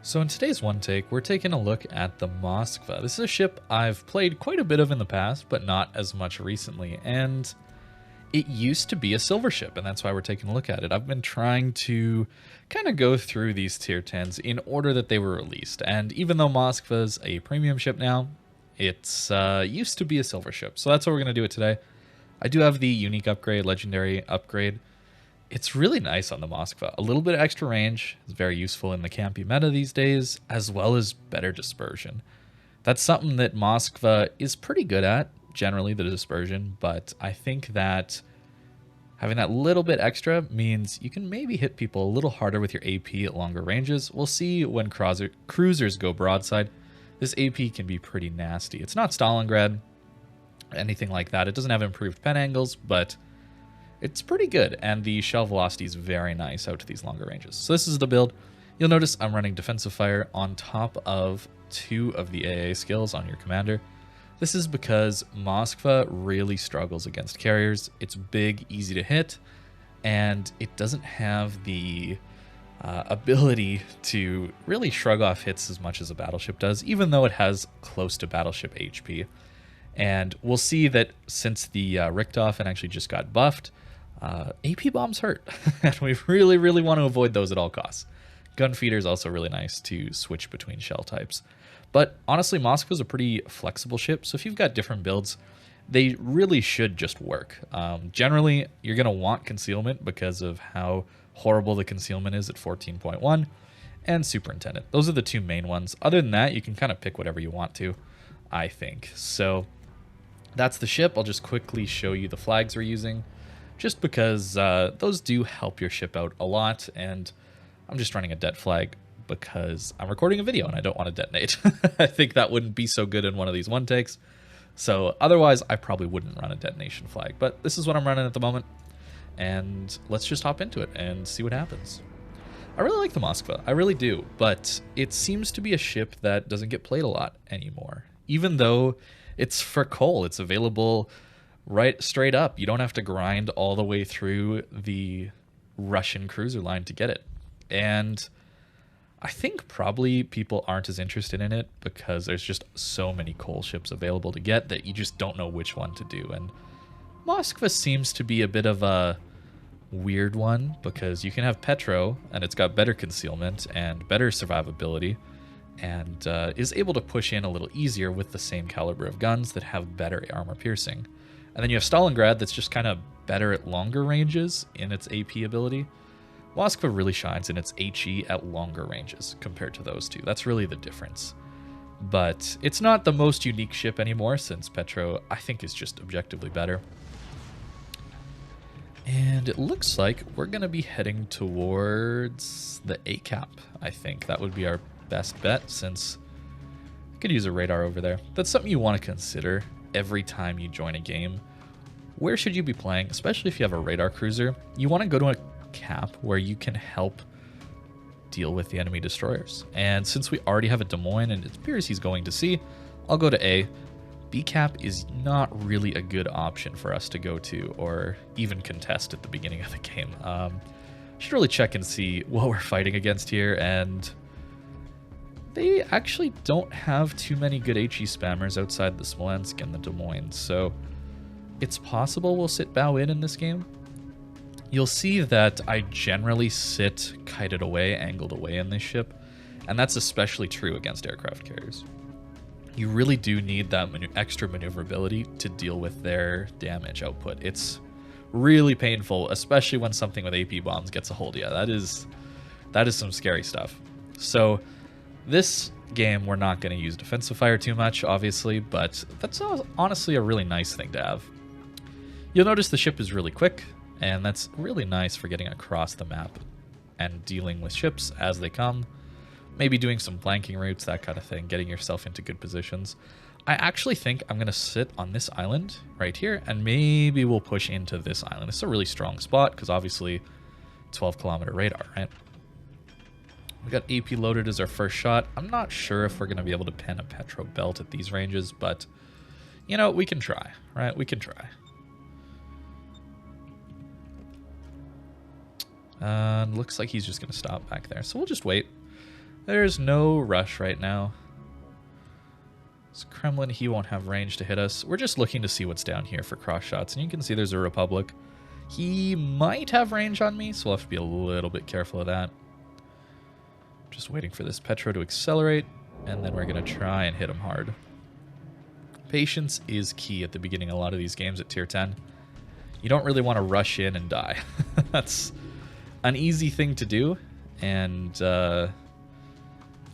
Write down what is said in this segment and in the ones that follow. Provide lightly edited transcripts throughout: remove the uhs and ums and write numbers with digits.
So in today's one take, we're taking a look at the Moskva. This is a ship I've played quite a bit of in the past, but not as much recently. And it used to be a silver ship, and that's why we're taking a look at it. I've been trying to kind of go through these tier 10s in order that they were released. And even though Moskva's a premium ship now, it's used to be a silver ship. So that's what we're going to do it today. I do have the unique upgrade, legendary upgrade. It's really nice on the Moskva. A little bit of extra range is very useful in the campy meta these days, as well as better dispersion. That's something that Moskva is pretty good at, generally, the dispersion, but I think that having that little bit extra means you can maybe hit people a little harder with your AP at longer ranges. We'll see when cruisers go broadside. This AP can be pretty nasty. It's not Stalingrad, anything like that. It doesn't have improved pen angles, but it's pretty good, and the shell velocity is very nice out to these longer ranges. So this is the build. You'll notice I'm running defensive fire on top of 2 of the AA skills on your commander. This is because Moskva really struggles against carriers. It's big, easy to hit, and it doesn't have the ability to really shrug off hits as much as a battleship does, even though it has close to battleship HP. And we'll see that since the Richthofen actually just got buffed, AP bombs hurt, and we really, really want to avoid those at all costs. Gunfeeder is also really nice to switch between shell types. But honestly, Moskva is a pretty flexible ship, so if you've got different builds, they really should just work. Generally, you're going to want concealment because of how horrible the concealment is at 14.1, and superintendent. Those are the 2 main ones. Other than that, you can kind of pick whatever you want to, I think. So that's the ship. I'll just quickly show you the flags we're using, just because those do help your ship out a lot, and I'm just running a det flag because I'm recording a video and I don't want to detonate. I think that wouldn't be so good in one of these one takes. So otherwise, I probably wouldn't run a detonation flag, but this is what I'm running at the moment, and let's just hop into it and see what happens. I really like the Moskva, I really do, but it seems to be a ship that doesn't get played a lot anymore. Even though it's for coal, it's available right straight up. You don't have to grind all the way through the Russian cruiser line to get it. And I think probably people aren't as interested in it because there's just so many coal ships available to get that you just don't know which one to do. And Moskva seems to be a bit of a weird one because you can have Petro, and it's got better concealment and better survivability, and is able to push in a little easier with the same caliber of guns that have better armor piercing. And then you have Stalingrad that's just kind of better at longer ranges in its AP ability. Moskva really shines in its HE at longer ranges compared to those 2. That's really the difference. But it's not the most unique ship anymore, since Petro, I think, is just objectively better. And it looks like we're going to be heading towards the ACAP, I think. That would be our best bet, since we could use a radar over there. That's something you want to consider every time you join a game. Where should you be playing, especially if you have a radar cruiser? You want to go to a cap where you can help deal with the enemy destroyers. And since we already have a Des Moines and it appears he's going to C, I'll go to A. B cap is not really a good option for us to go to or even contest at the beginning of the game. Should really check and see what we're fighting against here, and they actually don't have too many good HE spammers outside the Smolensk and the Des Moines, so it's possible we'll sit bow in this game. You'll see that I generally sit kited away, angled away in this ship, and that's especially true against aircraft carriers. You really do need that extra maneuverability to deal with their damage output. It's really painful, especially when something with AP bombs gets a hold of you. That is some scary stuff. So this game, we're not going to use defensive fire too much, obviously, but that's honestly a really nice thing to have. You'll notice the ship is really quick, and that's really nice for getting across the map and dealing with ships as they come. Maybe doing some flanking routes, that kind of thing, getting yourself into good positions. I actually think I'm going to sit on this island right here, and maybe we'll push into this island. It's a really strong spot because obviously 12-kilometer radar, right? We got AP loaded as our first shot. I'm not sure if we're going to be able to pen a Petro belt at these ranges, but, you know, we can try, right? We can try. Looks like he's just going to stop back there, so we'll just wait. There's no rush right now. This Kremlin, he won't have range to hit us. We're just looking to see what's down here for cross shots. And you can see there's a Republic. He might have range on me, so we'll have to be a little bit careful of that. Just waiting for this Petro to accelerate, and then we're going to try and hit him hard. Patience is key at the beginning of a lot of these games at tier 10. You don't really want to rush in and die. That's an easy thing to do, and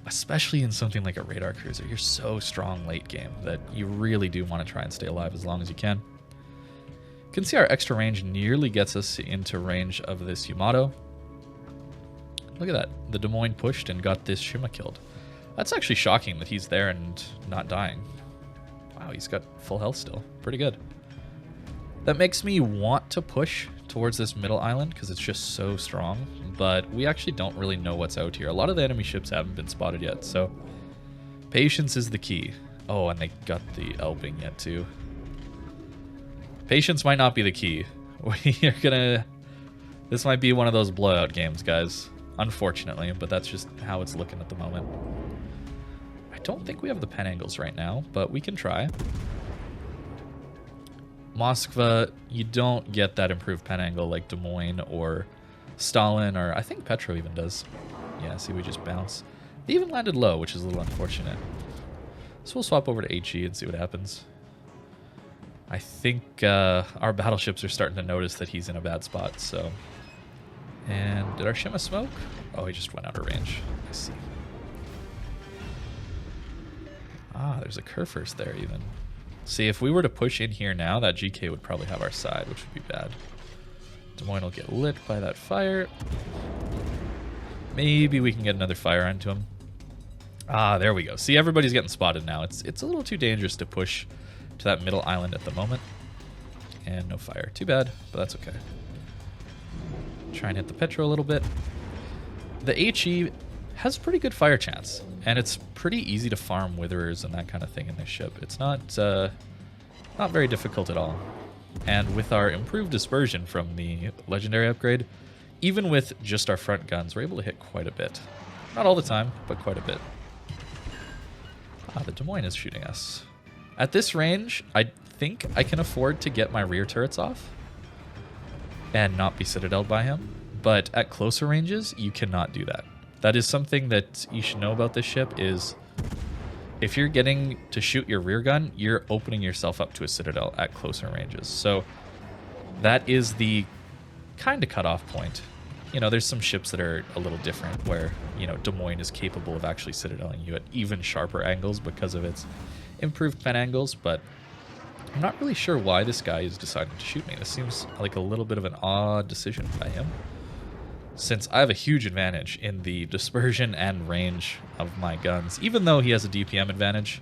especially in something like a radar cruiser, you're so strong late game that you really do want to try and stay alive as long as you can. You can see our extra range nearly gets us into range of this Yamato. Look at that. The Des Moines pushed and got this Shima killed. That's actually shocking that he's there and not dying. Wow, he's got full health still. Pretty good. That makes me want to push towards this middle island because it's just so strong, but we actually don't really know what's out here. A lot of the enemy ships haven't been spotted yet, so patience is the key. Oh, and they got the Elbing yet too. Patience might not be the key. This might be one of those blowout games, guys. Unfortunately, but that's just how it's looking at the moment. I don't think we have the pen angles right now, but we can try. Moskva, you don't get that improved pen angle like Des Moines or Stalin, or I think Petro even does. Yeah, see, we just bounce. They even landed low, which is a little unfortunate. So we'll swap over to HE and see what happens. I think our battleships are starting to notice that he's in a bad spot, so... And did our Shima smoke? Oh, he just went out of range. I see. Ah, there's a Kurfürst there even. See, if we were to push in here now, that GK would probably have our side, which would be bad. Des Moines will get lit by that fire. Maybe we can get another fire onto him. Ah, there we go. See, everybody's getting spotted now. It's a little too dangerous to push to that middle island at the moment. And no fire. Too bad, but that's okay. Try and hit the Petro a little bit. The HE has pretty good fire chance, and it's pretty easy to farm witherers and that kind of thing in this ship. It's not very difficult at all. And with our improved dispersion from the legendary upgrade, even with just our front guns, we're able to hit quite a bit. Not all the time, but quite a bit. Ah, the Des Moines is shooting us. At this range, I think I can afford to get my rear turrets off and not be citadeled by him. But at closer ranges, you cannot do that. That is something that you should know about this ship is if you're getting to shoot your rear gun, you're opening yourself up to a citadel at closer ranges. So that is the kind of cutoff point. You know, there's some ships that are a little different where, you know, Des Moines is capable of actually citadeling you at even sharper angles because of its improved pen angles, but I'm not really sure why this guy is deciding to shoot me. This seems like a little bit of an odd decision by him, since I have a huge advantage in the dispersion and range of my guns. Even though he has a DPM advantage,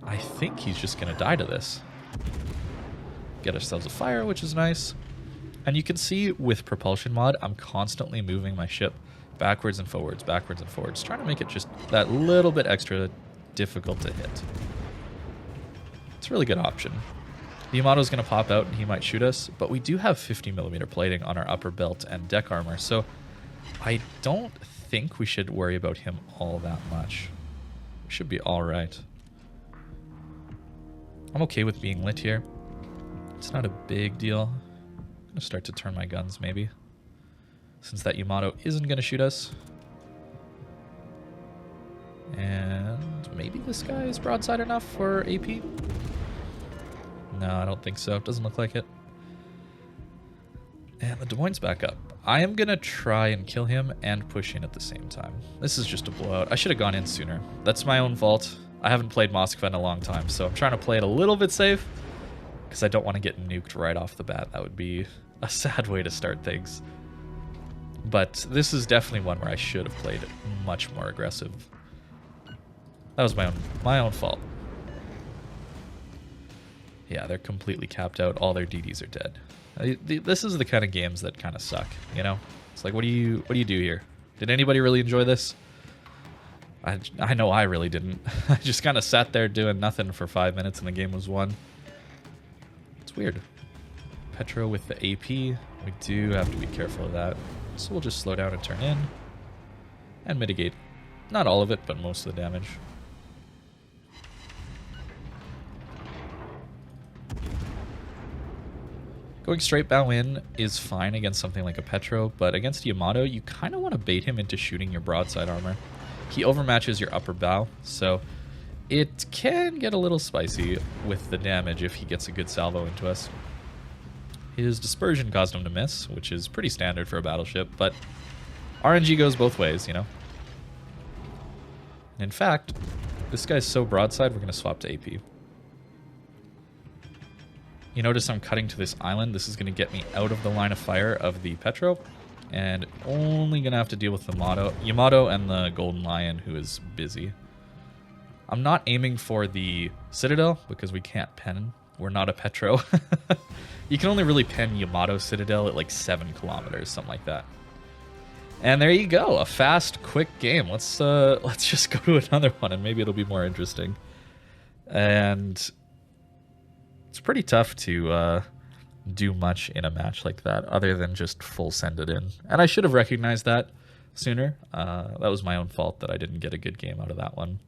I think he's just going to die to this. Get ourselves a fire, which is nice. And you can see with propulsion mod, I'm constantly moving my ship backwards and forwards, trying to make it just that little bit extra difficult to hit. It's a really good option. The Yamato's going to pop out and he might shoot us, but we do have 50mm plating on our upper belt and deck armor, so I don't think we should worry about him all that much. We should be alright. I'm okay with being lit here. It's not a big deal. I'm going to start to turn my guns maybe, since that Yamato isn't going to shoot us. And maybe this guy is broadside enough for AP? No, I don't think so. It doesn't look like it. And the Des Moines back up. I am going to try and kill him and push in at the same time. This is just a blowout. I should have gone in sooner. That's my own fault. I haven't played Moskva in a long time, so I'm trying to play it a little bit safe because I don't want to get nuked right off the bat. That would be a sad way to start things. But this is definitely one where I should have played much more aggressive. That was my own fault. Yeah, they're completely capped out. All their DDs are dead. This is the kind of games that kind of suck, you know? It's like, what do you do here? Did anybody really enjoy this? I know I really didn't. I just kind of sat there doing nothing for 5 minutes and the game was won. It's weird. Petro with the AP. We do have to be careful of that. So we'll just slow down and turn in and mitigate. Not all of it, but most of the damage. Going straight bow in is fine against something like a Petro, but against Yamato, you kind of want to bait him into shooting your broadside armor. He overmatches your upper bow, so it can get a little spicy with the damage if he gets a good salvo into us. His dispersion caused him to miss, which is pretty standard for a battleship, but RNG goes both ways, you know? In fact, this guy's so broadside, we're going to swap to AP. You notice I'm cutting to this island. This is going to get me out of the line of fire of the Petro, and only going to have to deal with the Yamato and the Golden Lion, who is busy. I'm not aiming for the Citadel, because we can't pen. We're not a Petro. You can only really pen Yamato Citadel at like 7 kilometers, something like that. And there you go, a fast, quick game. Let's just go to another one, and maybe it'll be more interesting. And it's pretty tough to do much in a match like that, other than just full send it in. And I should have recognized that sooner. That was my own fault that I didn't get a good game out of that one.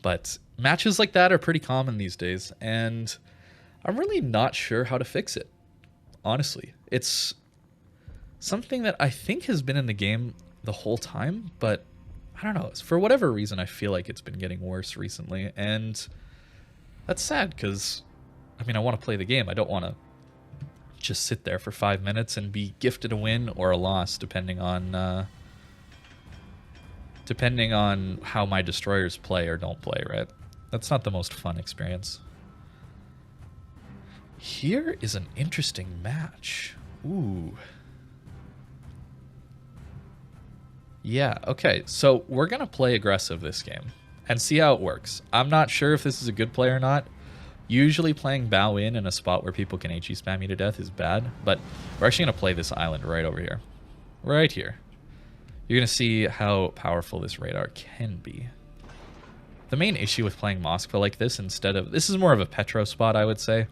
But matches like that are pretty common these days, and I'm really not sure how to fix it. Honestly, it's something that I think has been in the game the whole time, but I don't know. For whatever reason, I feel like it's been getting worse recently, and that's sad because, I mean, I want to play the game. I don't want to just sit there for 5 minutes and be gifted a win or a loss, depending on how my destroyers play or don't play, right? That's not the most fun experience. Here is an interesting match. Ooh. Yeah, okay, so we're going to play aggressive this game and see how it works. I'm not sure if this is a good play or not. Usually playing bow in a spot where people can HE spam you to death is bad, but we're actually going to play this island right over here. Right here. You're going to see how powerful this radar can be. The main issue with playing Moskva like this this is more of a Petro spot, I would say.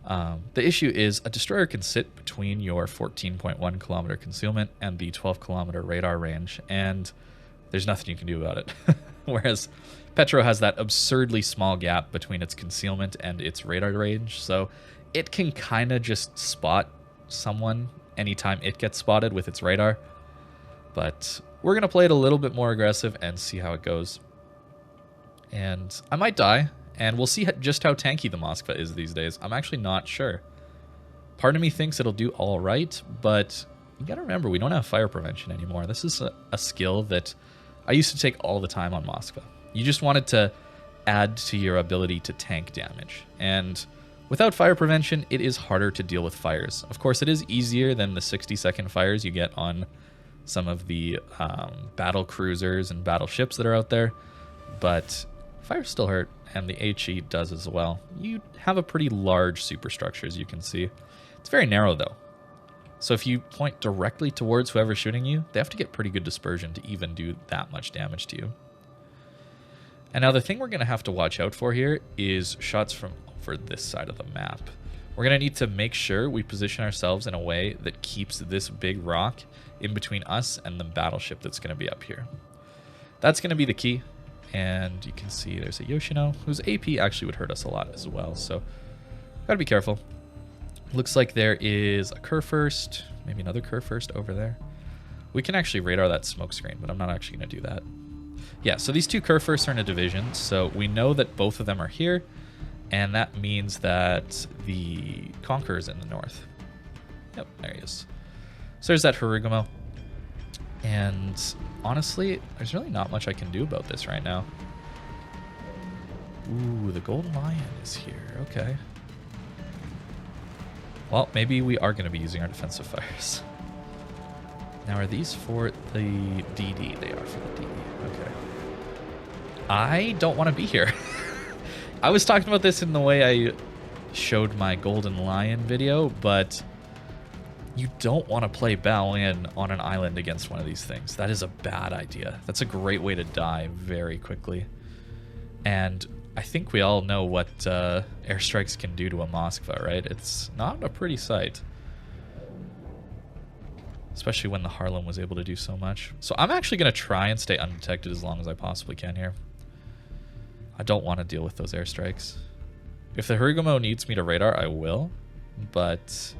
The issue is a destroyer can sit between your 14.1 kilometer concealment and the 12 kilometer radar range, and there's nothing you can do about it. Whereas Petro has that absurdly small gap between its concealment and its radar range, so it can kind of just spot someone anytime it gets spotted with its radar. But we're going to play it a little bit more aggressive and see how it goes. And I might die, and we'll see just how tanky the Moskva is these days. I'm actually not sure. Part of me thinks it'll do all right, but you got to remember, we don't have fire prevention anymore. This is a skill that I used to take all the time on Moskva. You just wanted to add to your ability to tank damage. And without fire prevention, it is harder to deal with fires. Of course, it is easier than the 60-second fires you get on some of the battle cruisers and battleships that are out there, but fires still hurt, and the HE does as well. You have a pretty large superstructure, as you can see. It's very narrow, though. So if you point directly towards whoever's shooting you, they have to get pretty good dispersion to even do that much damage to you. And now the thing we're going to have to watch out for here is shots from over this side of the map. We're going to need to make sure we position ourselves in a way that keeps this big rock in between us and the battleship that's going to be up here. That's going to be the key. And you can see there's a Yoshino, whose AP actually would hurt us a lot as well. So gotta be careful. Looks like there is a Kurfürst, maybe another Kurfürst over there. We can actually radar that smoke screen, but I'm not actually going to do that. Yeah, so these two Kurfürsts are in a division, so we know that both of them are here, and that means that the Conqueror is in the north. Yep, there he is. So there's that Harugumo. And honestly, there's really not much I can do about this right now. Ooh, the Golden Lion is here. Okay. Well, maybe we are going to be using our defensive fires. Now, are these for the DD? They are for the DD. Okay. I don't want to be here. I was talking about this in the way I showed my Golden Lion video, but you don't want to play bow in on an island against one of these things. That is a bad idea. That's a great way to die very quickly. And I think we all know what airstrikes can do to a Moskva, right? It's not a pretty sight. Especially when the Harlem was able to do so much. So I'm actually going to try and stay undetected as long as I possibly can here. I don't want to deal with those airstrikes. If the Harugumo needs me to radar, I will. But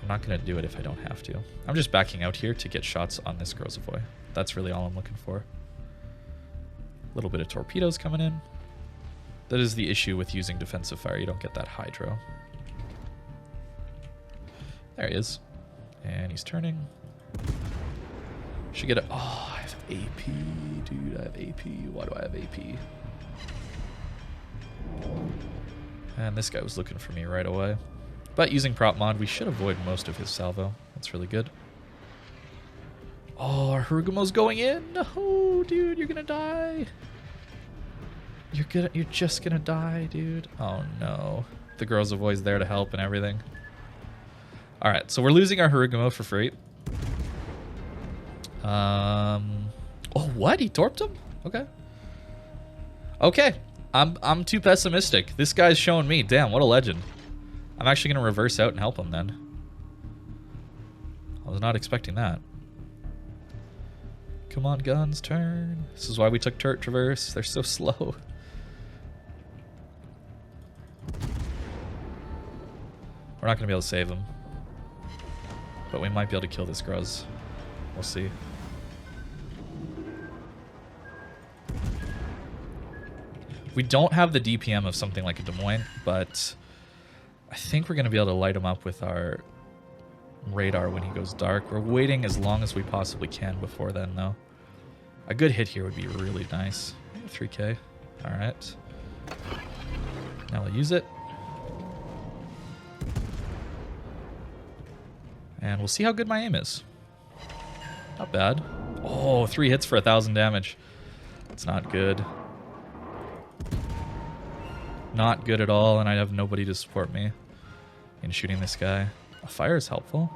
I'm not going to do it if I don't have to. I'm just backing out here to get shots on this Grozovoy. That's really all I'm looking for. A little bit of torpedoes coming in. That is the issue with using defensive fire. You don't get that hydro. There he is. And he's turning. Should get a... Oh, I have AP. Dude, I have AP. Why do I have AP? And this guy was looking for me right away. But using prop mod, we should avoid most of his salvo. That's really good. Oh, our Harugumo's going in. No, dude, you're gonna die. You're just gonna die, dude. Oh no. The Grozovoy's there to help and everything. Alright, so we're losing our Harugumo for free. Oh, what? He torped him? Okay. Okay. I'm too pessimistic. This guy's showing me. Damn, what a legend. I'm actually going to reverse out and help him then. I was not expecting that. Come on, guns, turn. This is why we took turret traverse. They're so slow. We're not going to be able to save him. But we might be able to kill this Gruz. We'll see. We don't have the DPM of something like a Des Moines, but I think we're going to be able to light him up with our radar when he goes dark. We're waiting as long as we possibly can before then, though. A good hit here would be really nice. 3K. All right. Now we'll use it. And we'll see how good my aim is. Not bad. Oh, 3 hits for 1,000 damage. It's not good. Not good at all, and I have nobody to support me in shooting this guy. A fire is helpful.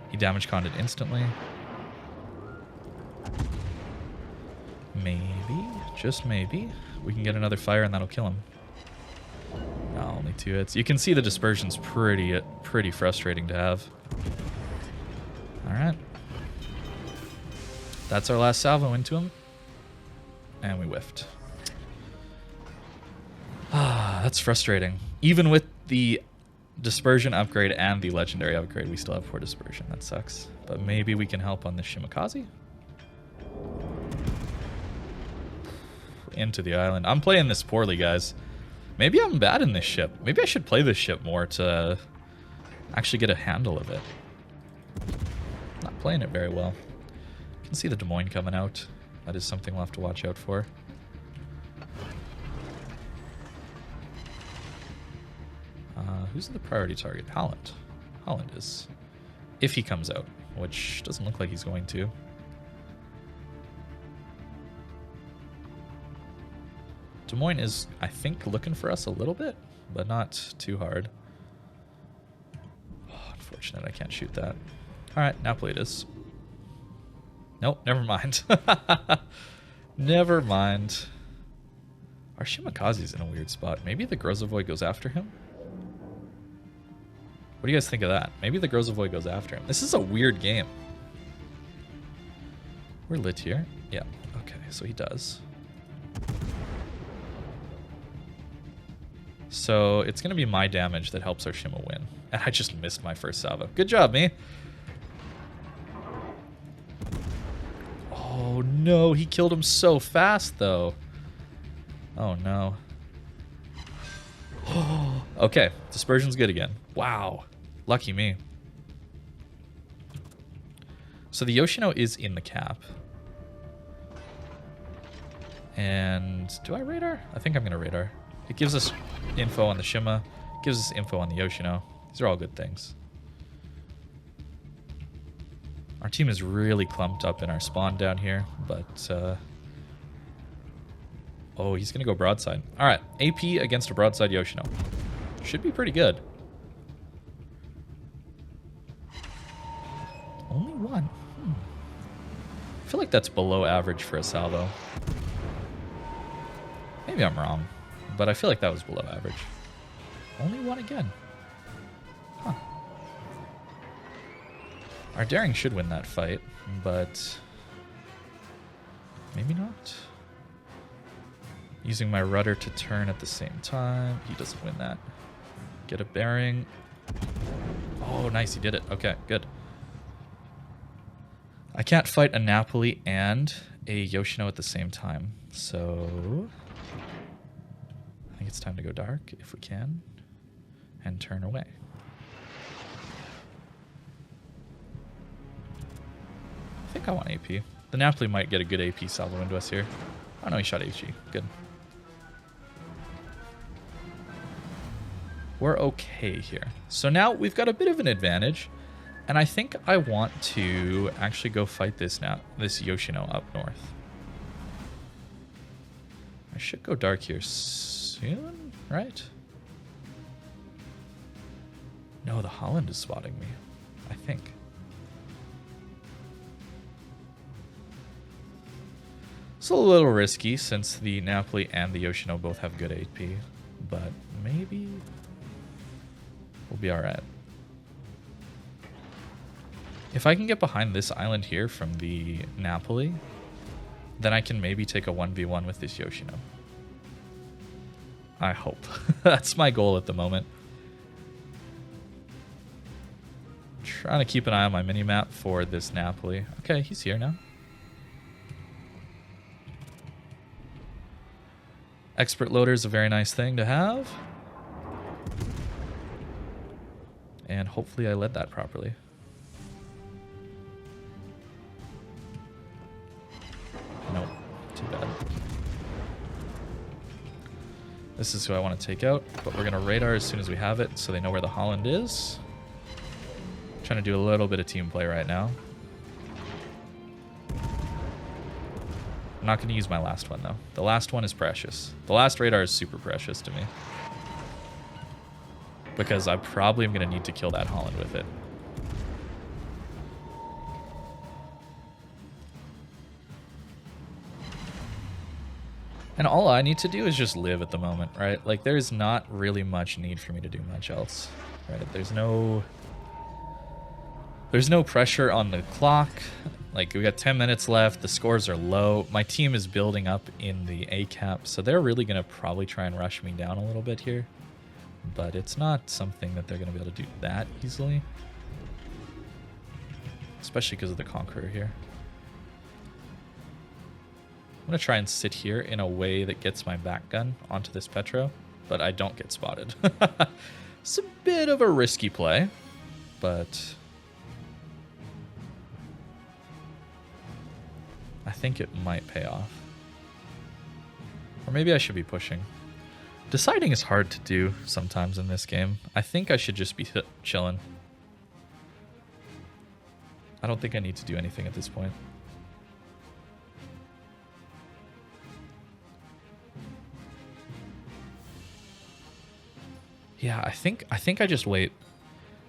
He damage conded instantly. Maybe, just maybe, we can get another fire and that'll kill him. No, only 2 hits. You can see the dispersion's pretty frustrating to have. Alright. That's our last salvo into him. And we whiffed. Ah, that's frustrating. Even with the dispersion upgrade and the legendary upgrade, we still have poor dispersion. That sucks. But maybe we can help on the Shimakaze? Into the island. I'm playing this poorly, guys. Maybe I'm bad in this ship. Maybe I should play this ship more to actually get a handle of it. Not playing it very well. You can see the Des Moines coming out. That is something we'll have to watch out for. Who's the priority target? Holland. Holland is. If he comes out, which doesn't look like he's going to. Des Moines is, I think, looking for us a little bit, but not too hard. Oh, unfortunate, I can't shoot that. Alright, now play this. Nope, never mind. Never mind. Our Shimakaze's in a weird spot. Maybe the Grozovoy goes after him? What do you guys think of that? Maybe the Grozovoy goes after him. This is a weird game. We're lit here. Yeah, okay, so he does. So it's going to be my damage that helps our Shima win. And I just missed my first salvo. Good job, me. Oh, no. He killed him so fast, though. Oh, no. Okay. Dispersion's good again. Wow. Lucky me. So the Yoshino is in the cap. And do I radar? I think I'm going to radar. It gives us info on the Shima. It gives us info on the Yoshino. These are all good things. Our team is really clumped up in our spawn down here, but... oh, he's going to go broadside. All right, AP against a broadside Yoshino. Should be pretty good. Only one. I feel like that's below average for a salvo. Maybe I'm wrong, but I feel like that was below average. Only one again. Huh. Our daring should win that fight, but maybe not. Using my rudder to turn at the same time. He doesn't win that. Get a bearing. Oh, nice. He did it. Okay, good. I can't fight a Napoli and a Yoshino at the same time. So I think it's time to go dark if we can and turn away. I think I want AP. The Napoli might get a good AP salvo into us here. Oh no, he shot HE. Good. We're okay here. So now we've got a bit of an advantage, and I think I want to actually go fight this Yoshino up north. I should go dark here soon, right? No, the Holland is spotting me, I think. It's a little risky since the Napoli and the Yoshino both have good AP, but maybe we'll be alright. If I can get behind this island here from the Napoli, then I can maybe take a 1v1 with this Yoshino. I hope. That's my goal at the moment. Trying to keep an eye on my mini-map for this Napoli. Okay, he's here now. Expert loader is a very nice thing to have. And hopefully I led that properly. Nope, too bad. This is who I want to take out, but we're going to radar as soon as we have it so they know where the Holland is. Trying to do a little bit of team play right now. I'm not going to use my last one, though. The last one is precious. The last radar is super precious to me. Because I probably am going to need to kill that Holland with it. And all I need to do is just live at the moment, right? Like, there's not really much need for me to do much else, right? There's no pressure on the clock. Like, we got 10 minutes left. The scores are low. My team is building up in the A cap, so they're really going to probably try and rush me down a little bit here. But it's not something that they're going to be able to do that easily. Especially because of the Conqueror here. I'm going to try and sit here in a way that gets my back gun onto this Petro, but I don't get spotted. It's a bit of a risky play, but I think it might pay off. Or maybe I should be pushing. Deciding is hard to do sometimes in this game. I think I should just be chilling. I don't think I need to do anything at this point. Yeah, I think I just wait.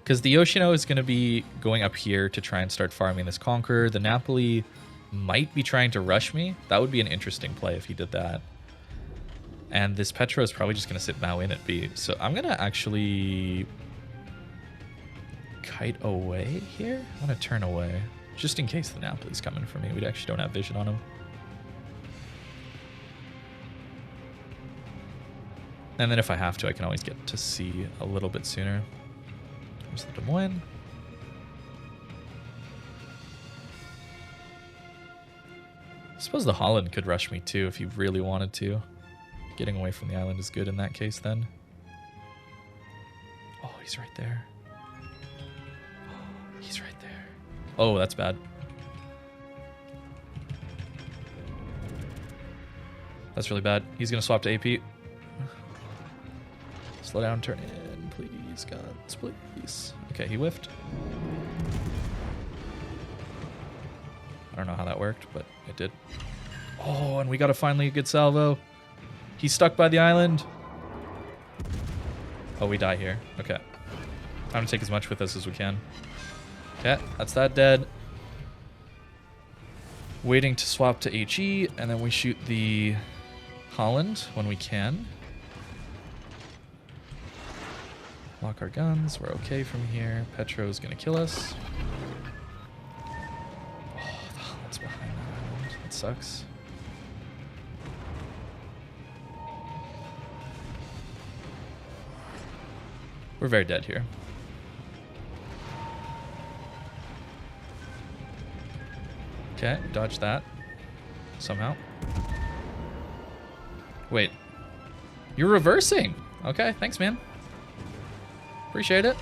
Because the Yoshino is going to be going up here to try and start farming this Conqueror. The Napoli might be trying to rush me. That would be an interesting play if he did that. And this Petro is probably just going to sit Mao in at B. So I'm going to actually kite away here. I'm going to turn away. Just in case the Napoli's coming for me. We actually don't have vision on him. And then if I have to, I can always get to C a little bit sooner. There's the Des Moines. I suppose the Holland could rush me too if he really wanted to. Getting away from the island is good in that case then. Oh, he's right there. Oh, he's right there. Oh, that's bad. That's really bad. He's going to swap to AP. Slow down, turn in, please, guns, please. Okay, he whiffed. I don't know how that worked, but it did. Oh, and we got finally a good salvo. He's stuck by the island. Oh, we die here. Okay. Time to take as much with us as we can. Okay, that's that dead. Waiting to swap to HE, and then we shoot the Holland when we can. Lock our guns. We're okay from here. Petro's going to kill us. That sucks. We're very dead here. Okay, dodge that. Somehow. Wait. You're reversing! Okay, thanks, man. Appreciate it.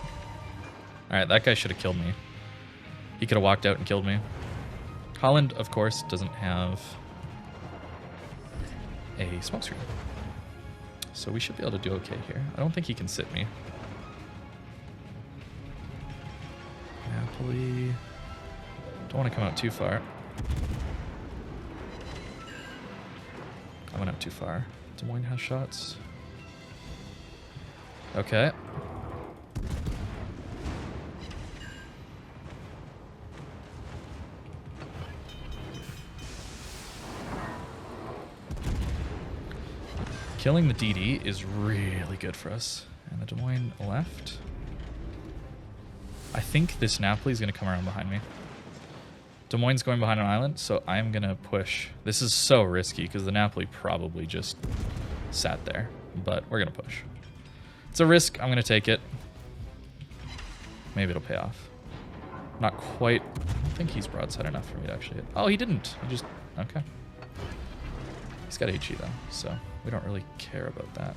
Alright, that guy should have killed me. He could have walked out and killed me. Holland, of course, doesn't have a smokescreen. So we should be able to do okay here. I don't think he can sit me. Napoli. Don't want to come out too far. I went out too far. Des Moines has shots. Okay. Killing the DD is really good for us. And the Des Moines left. I think this Napoli is going to come around behind me. Des Moines going behind an island, so I'm going to push. This is so risky because the Napoli probably just sat there, but we're going to push. It's a risk. I'm going to take it. Maybe it'll pay off. Not quite. I don't think he's broadside enough for me to actually hit. Oh, he didn't. He just... Okay. He's got HE, though, so we don't really care about that.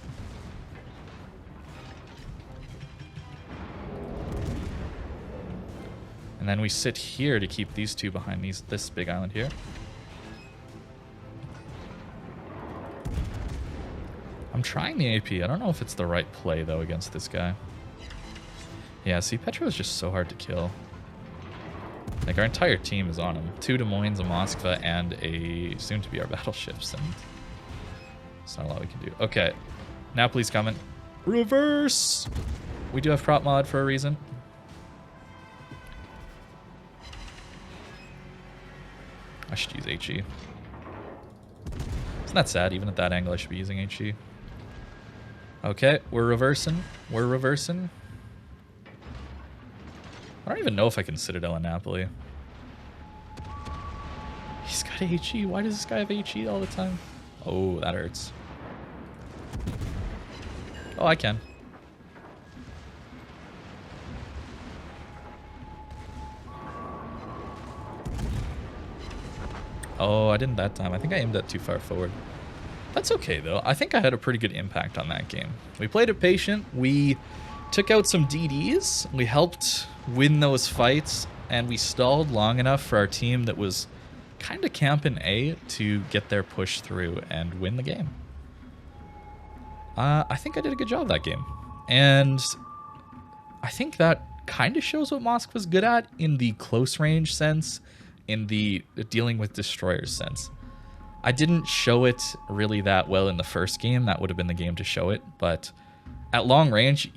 And then we sit here to keep these two behind this big island here. I'm trying the AP. I don't know if it's the right play, though, against this guy. Yeah, see, Petro is just so hard to kill. Like, our entire team is on him. 2 Des Moines, a Moskva, and a soon-to-be our battleships, and there's not a lot we can do. Okay, Napoli's coming. Reverse! We do have prop mod for a reason. I should use HE. Isn't that sad? Even at that angle, I should be using HE. Okay, we're reversing. We're reversing. I don't even know if I can Citadel in Napoli. He's got HE. Why does this guy have HE all the time? Oh, that hurts. Oh, I can. Oh, I didn't that time. I think I aimed that too far forward. That's okay, though. I think I had a pretty good impact on that game. We played it patient. We took out some DDs. We helped win those fights. And we stalled long enough for our team that was kind of camping A to get their push through and win the game. I think I did a good job that game. And I think that kind of shows what Moskva's good at in the close range sense, in the dealing with destroyers sense. I didn't show it really that well in the first game. That would have been the game to show it. But at long range,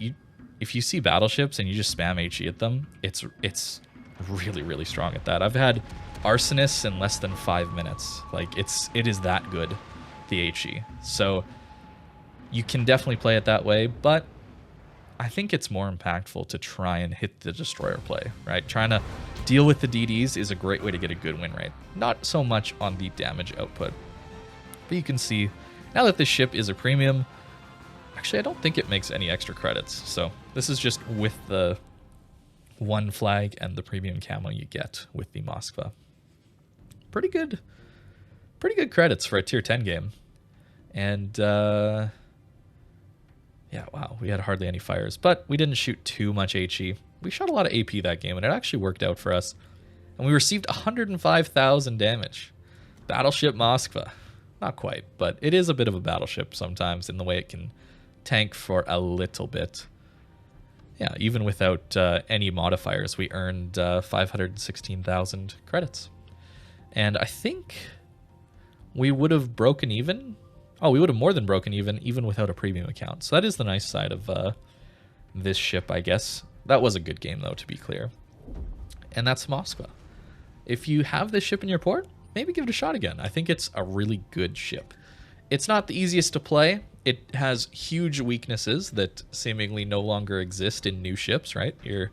if you see battleships and you just spam HE at them, it's really, really strong at that. I've had arsonists in less than 5 minutes. Like, it is that good, the HE. So you can definitely play it that way, but I think it's more impactful to try and hit the destroyer play, right? Trying to deal with the DDs is a great way to get a good win rate. Not so much on the damage output. But you can see, now that this ship is a premium, actually I don't think it makes any extra credits. So this is just with the one flag and the premium camo you get with the Moskva. Pretty good credits for a tier 10 game. And yeah, wow, we had hardly any fires, but we didn't shoot too much HE. We shot a lot of AP that game, and it actually worked out for us. And we received 105,000 damage. Battleship Moskva. Not quite, but it is a bit of a battleship sometimes in the way it can tank for a little bit. Yeah, even without any modifiers, we earned 516,000 credits. And I think we would have broken even. Oh, we would have more than broken even without a premium account. So that is the nice side of this ship, I guess. That was a good game, though, to be clear. And that's Moskva. If you have this ship in your port, maybe give it a shot again. I think it's a really good ship. It's not the easiest to play. It has huge weaknesses that seemingly no longer exist in new ships, right? Your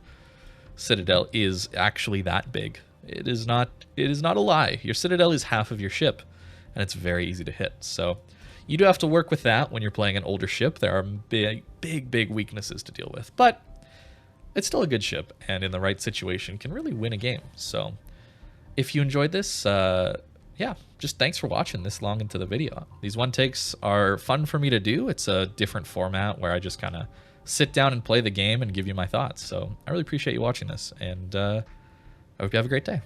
Citadel is actually that big. It is not a lie. Your Citadel is half of your ship, and it's very easy to hit. So you do have to work with that when you're playing an older ship. There are big weaknesses to deal with, but it's still a good ship, and in the right situation can really win a game. So if you enjoyed this, yeah, just thanks for watching this long into the video. These one takes are fun for me to do. It's a different format where I just kind of sit down and play the game and give you my thoughts. So I really appreciate you watching this, and I hope you have a great day.